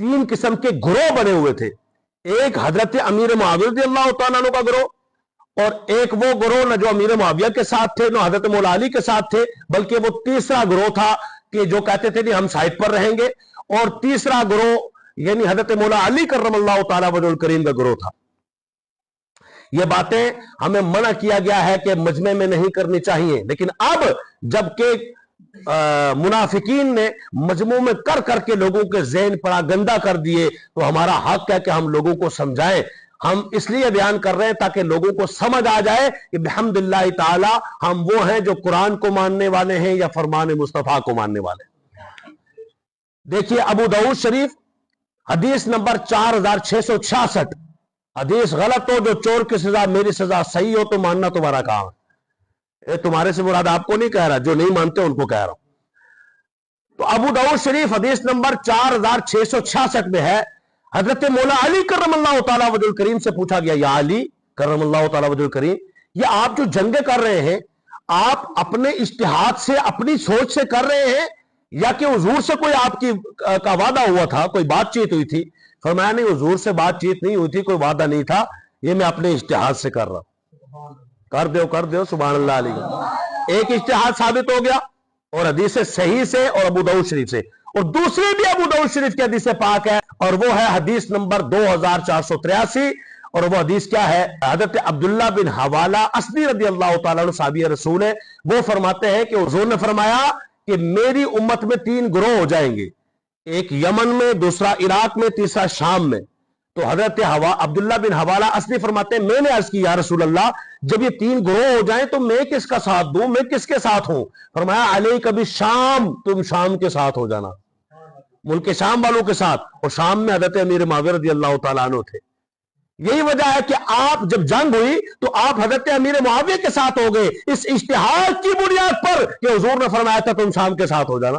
तीन किस्म के ग्रोह बने हुए थे। एक हजरत अमीर मुआविया रज़ियल्लाहु तआला अन्हु का ग्रोह, और एक वो ग्रोह न जो अमीर मुआविया के साथ थे, न हजरत मौला अली के साथ थे, बल्कि वो तीसरा ग्रोह था कि जो कहते थे कि हम साइड पर रहेंगे, और तीसरा ग्रोह यानी हजरत मौला अली करमल्लाहु तआला वजहुल करीम का ग्रोह था। ये बातें हमें मना किया गया है कि मजमे में नहीं करनी चाहिए, लेकिन अब जबकि मुनाफिकीन ने मजमू में कर करके लोगों के ज़हन पड़ा गंदा कर दिए, तो हमारा हक है कि हम लोगों को समझाएं। हम इसलिए बयान कर रहे हैं ताकि लोगों को समझ आ जाए कि बिहम्दिल्लाह ताला हम वो हैं जो कुरान को मानने वाले हैं या फरमान मुस्तफा को मानने वाले हैं। देखिए अबू दाऊद शरीफ हदीस नंबर 4666, हदीस गलत हो जो चोर की सजा मेरी सजा, सही हो तो मानना तुम्हारा काम है। तुम्हारे से मुराद आपको नहीं कह रहा, जो नहीं मानते उनको कह रहा हूं। तो अबू दाऊद शरीफ हदीस नंबर 4666 में है, हजरत मौला अली करमल्लाहु तआला वजहुल करीम से पूछा गया, या अली करमल्लाहु तआला वजहुल करीम, ये आप जो जंगे कर रहे हैं, आप अपने इज्तिहाद से अपनी सोच से कर रहे हैं या कि हुजूर से कोई आपकी का वादा हुआ था, कोई बातचीत हुई थी? फरमाया नहीं, हुजूर से बातचीत नहीं हुई थी, कोई वादा नहीं था, ये मैं अपने इज्तिहाद से कर रहा हूं। कर दो सुभान अल्लाह अली। एक इज्तिहाद साबित हो गया, और हदीस सही से और अबू दाऊद शरीफ से, और दूसरी भी अबू दाऊद शरीफ की हदीस पाक है, और वो है हदीस नंबर 2483, और वो हदीस क्या है? हजरत अब्दुल्ला बिन हवाला अस्दी रज़ियल्लाहु तआला अन्हु साहबी रसूल है, वो फरमाते हैं कि हुजूर ने फरमाया कि मेरी उम्मत में तीन ग्रोह हो जाएंगे, एक यमन में, दूसरा इराक में, तीसरा शाम में। तो हजरत अब्दुल्ला बिन हवाला असली फरमाते हैं, मैंने अर्ज की या रसूल अल्लाह, जब ये तीन ग्रोह हो जाएं तो मैं किसका साथ दूं, मैं किसके साथ हूं? फरमाया अली कभी शाम, तुम शाम के साथ हो जाना, मुल्क शाम वालों के साथ। और शाम में हजरत अमीर मुआविया रज़ियल्लाहु तआला अन्हु थे। यही वजह है कि आप जब जंग हुई तो आप हजरत अमीर मुआविया के साथ हो गए, इस इज्तिहाद की बुनियाद पर कि हुजूर ने फरमाया था तुम शाम के साथ हो जाना।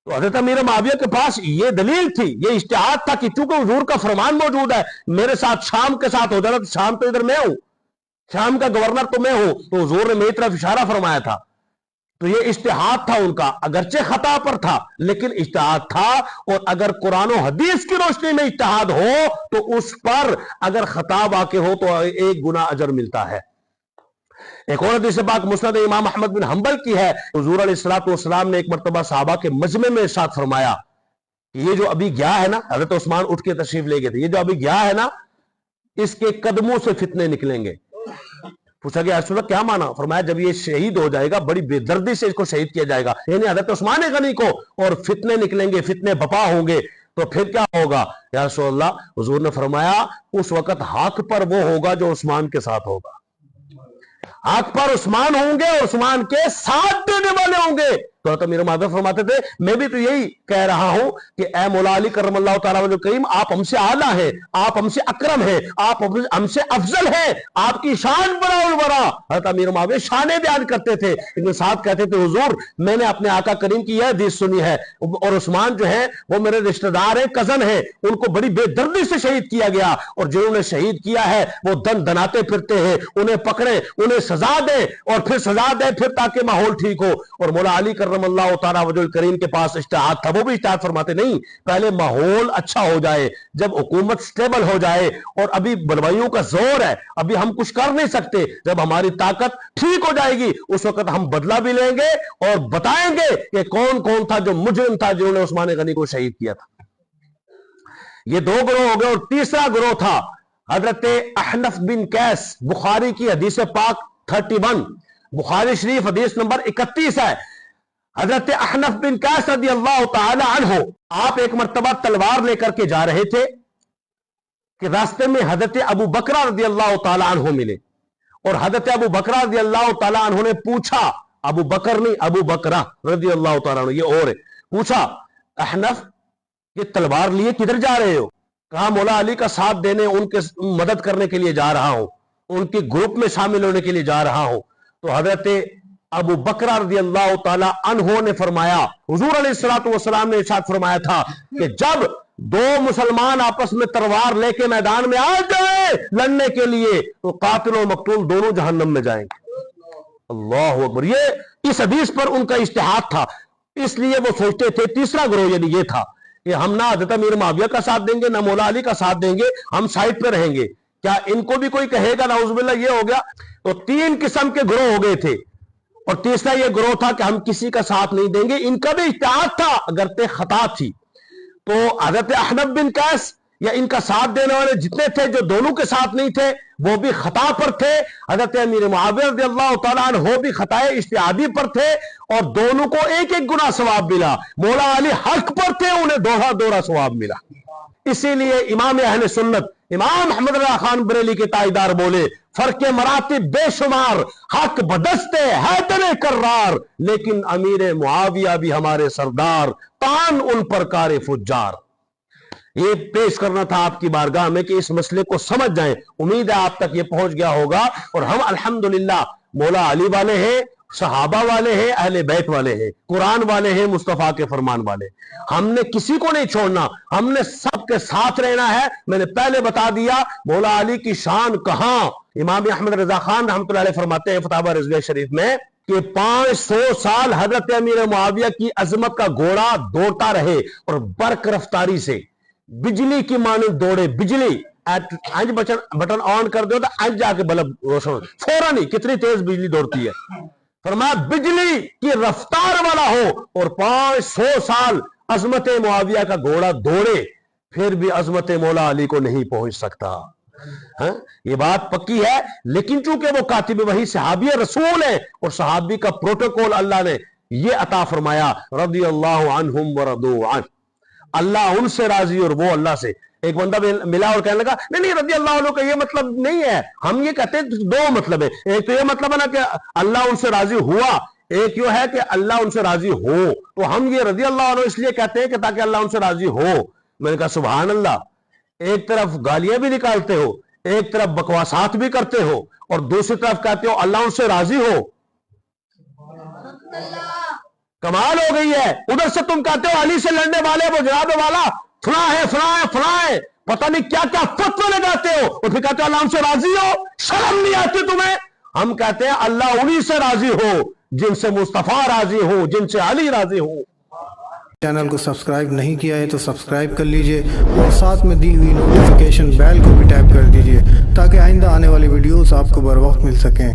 तो हजरत अमीर मुआविया के पास ये दलील थी, ये इज्तिहाद था कि चूंकि हुजूर का फरमान मौजूद है, मेरे साथ शाम के साथ हो जाना, तो शाम तो इधर मैं हूं, शाम का गवर्नर तो मैं हूं, तो हुजूर ने मेरी तरफ इशारा फरमाया था। तो ये इज्तिहाद था उनका, अगरचे खता पर था लेकिन इज्तिहाद था। और अगर कुरान और हदीस की रोशनी में इज्तिहाद हो तो उस पर अगर खता वाक़े हो तो एक गुना अजर मिलता है। एक और हदीस पाक मुस्नद इमाम अहमद बिन हंबल की है, हुजूर अलैहिस्सलातु वस्सलाम ने एक मर्तबा सहाबा के मजमे में इरशाद फरमाया कि ये जो अभी गया है ना, हजरत उस्मान उठ के तशरीफ ले गए थे, ये जो अभी गया है ना, इसके कदमों से फितने निकलेंगे। पूछा गया रसूल क्या माना? फरमाया जब ये शहीद हो जाएगा बड़ी बेदर्दी से इसको शहीद किया जाएगा, यानी हजरत उस्मान गनी को, और फितने निकलेंगे, फितने बपा होंगे, तो फिर क्या होगा या रसूल अल्लाह? हुजूर ने फरमाया उस वक्त हक पर वो होगा जो उस्मान के साथ होगा, हक पर उस्मान होंगे और उस्मान के साथ देने वाले होंगे। तो अमीर मुआविया फरमाते थे मैं भी तो यही कह रहा हूं कि ए मौला अली करमल्लाहु तआला वजहुल करीम, आप हमसे आला हैं, आप हमसे अकरम हैं, आप हमसे अफजल हैं, आपकी शान बराउल बरा। हज़रत अमीर मुआविया शाने बयान करते थे, लेकिन साथ कहते थे हुजूर मैंने अपने आका करीम की यह हदीस सुनी है, और उस्मान जो है वो मेरे रिश्तेदार हैं, कजन है, उनको बड़ी बेदर्दी से शहीद किया गया, और जिन्होंने शहीद किया है वो दन दनाते फिरते हैं, उन्हें पकड़े, उन्हें सजा दे, और फिर सजा दे फिर ताकि माहौल ठीक हो। और मौला अली करमल्लाहु तआला वजहुल करीम के पास इज्तिहाद था, वो भी इज्तिहाद फरमाते नहीं, पहले माहौल अच्छा हो जाए, जब हुकूमत स्टेबल हो जाए, और अभी बलवाइयों का जोर है, अभी हम कुछ कर नहीं सकते, जब हमारी ताकत ठीक हो जाएगी उस वक्त हम बदला भी लेंगे और बताएंगे कि कौन कौन था जो मुजरिम था जिन्होंने उस्मान गनी को शहीद किया था। ये दो ग्रोह हो गए, और तीसरा ग्रोह था हजरत अहनफ बिन कैस, बुखारी की हदीस पाक 31, बुखारी शरीफ हदीस नंबर 31 है। हजरत अहनफ बिन कैस रज़ियल्लाहु तआला अन्हु, आप एक मर्तबा तलवार लेकर के जा रहे थे कि रास्ते में हजरत अबू बकरा रज़ियल्लाहु तआला अन्हु मिले, और हजरत अबू बकरा रज़ियल्लाहु तआला अन्हु ने पूछा, अबू बकर नहीं अबू बकरा रज़ियल्लाहु तआला अन्हु, ये और है, पूछा अहनफ ये तलवार लिए किधर जा रहे हो? कहा मौला अली का साथ देने, उनके मदद करने के लिए जा रहा हूं, उनके ग्रुप में शामिल होने के लिए जा रहा हूं। तो हजरत अबू बकरा रज़ियल्लाहु तआला अन्हु ने फरमाया, हुजूर अलैहिस्सलातु वस्सलाम ने इरशाद फरमाया था कि जब दो मुसलमान आपस में तलवार लेके मैदान में आ जाए लड़ने के लिए तो कातिल और मकतूल दोनों जहन्नम में जाएंगे। अल्लाहु अकबर। ये इस हदीस पर उनका इज्तिहाद था, इसलिए वो सोचते थे तीसरा ग्रोह यानी ये था کہ ہم نہ حضرت امیر معاویہ کا ساتھ دیں گے نہ مولا علی کا ساتھ دیں گے, ہم سائڈ پہ رہیں گے. کیا ان کو بھی کوئی کہے گا نعوذ باللہ یہ ہو گیا؟ تو 3 قسم کے گروہ ہو گئے تھے, اور تیسرا یہ گروہ تھا کہ ہم کسی کا ساتھ نہیں دیں گے. ان کا بھی اجتہاد تھا اگرچہ خطا تھی. تو حضرت احنف بن قیس یا ان کا ساتھ دینے والے جتنے تھے جو دونوں کے ساتھ نہیں تھے وہ بھی خطا پر تھے. حضرت امیر معاویہ رضی اللہ تعالیٰ عنہ بھی خطائے اجتہادی پر تھے, اور دونوں کو ایک ایک گنا ثواب ملا. مولا علی حق پر تھے, انہیں دوہرا دوہرا ثواب ملا. اسی لیے امام اہل سنت امام احمد رضا خان بریلی کے تائیدار بولے, فرق مراتب بے شمار, حق بدستے حیدر کرار, لیکن امیر معاویہ بھی ہمارے سردار, تان ان پر کار فجار. یہ پیش کرنا تھا آپ کی بارگاہ میں کہ اس مسئلے کو سمجھ جائیں. امید ہے آپ تک یہ پہنچ گیا ہوگا. اور ہم الحمدللہ مولا علی والے ہیں, صحابہ والے ہیں, اہل بیت والے ہیں, قرآن والے ہیں, مصطفیٰ کے فرمان والے. ہم نے کسی کو نہیں چھوڑنا, ہم نے سب کے ساتھ رہنا ہے. میں نے پہلے بتا دیا مولا علی کی شان کہاں. امام احمد رضا خان رحمۃ اللہ علیہ فرماتے ہیں فتاوی رضویہ شریف میں کہ 500 سال حضرت امیر معاویہ کی عظمت کا گھوڑا دوڑتا رہے, اور برق رفتاری سے بجلی کی مانند دوڑے. بجلی انج بٹن آن کر دو تو انج جا کے بلب روشن, فوراً ہی کتنی تیز بجلی دوڑتی ہے. فرمایا بجلی کی رفتار والا ہو اور 500 سال عظمت معاویہ کا گھوڑا دوڑے, پھر بھی عظمت مولا علی کو نہیں پہنچ سکتا. یہ بات پکی ہے. لیکن چونکہ وہ کاتب وحی صحابی رسول ہے, اور صحابی کا پروٹوکول اللہ نے یہ عطا فرمایا, رضی اللہ عنہم ورضوا عنہ, اللہ ان سے راضی اور وہ اللہ سے. ایک بندہ ملا اور کہنے لگا نہیں رضی اللہ عنہ کا یہ مطلب نہیں ہے. ہم یہ کہتے ہیں 2 مطلب ہے. ایک تو یہ مطلب ہے نا کہ اللہ ان سے راضی ہوا, ایک یہ ہے کہ اللہ ان سے راضی ہو. تو ہم یہ رضی اللہ عنہ اس لیے کہتے ہیں کہ تاکہ اللہ ان سے راضی ہو. میں نے کہا سبحان اللہ, ایک طرف گالیاں بھی نکالتے ہو, ایک طرف بکواسات بھی کرتے ہو, اور دوسری طرف کہتے ہو اللہ ان سے راضی ہو. کمال ہو گئی ہے. ادھر سے تم کہتے ہو علی سے لڑنے والے وہ جناب والا فلاں ہے فلاں ہے فلاں ہے, پتہ نہیں کیا کیا فتوے لگاتے ہو, اور پھر کہتے ہو اللہ ان سے راضی ہو. شرم نہیں آتی تمہیں؟ ہم کہتے ہیں اللہ انہی سے راضی ہو جن سے مصطفیٰ راضی ہو, جن سے علی راضی ہو. چینل کو سبسکرائب نہیں کیا ہے تو سبسکرائب کر لیجئے, اور ساتھ میں دی ہوئی نوٹیفیکیشن بیل کو بھی ٹیپ کر دیجئے تاکہ آئندہ آنے والی ویڈیوز آپ کو بر وقت مل سکیں.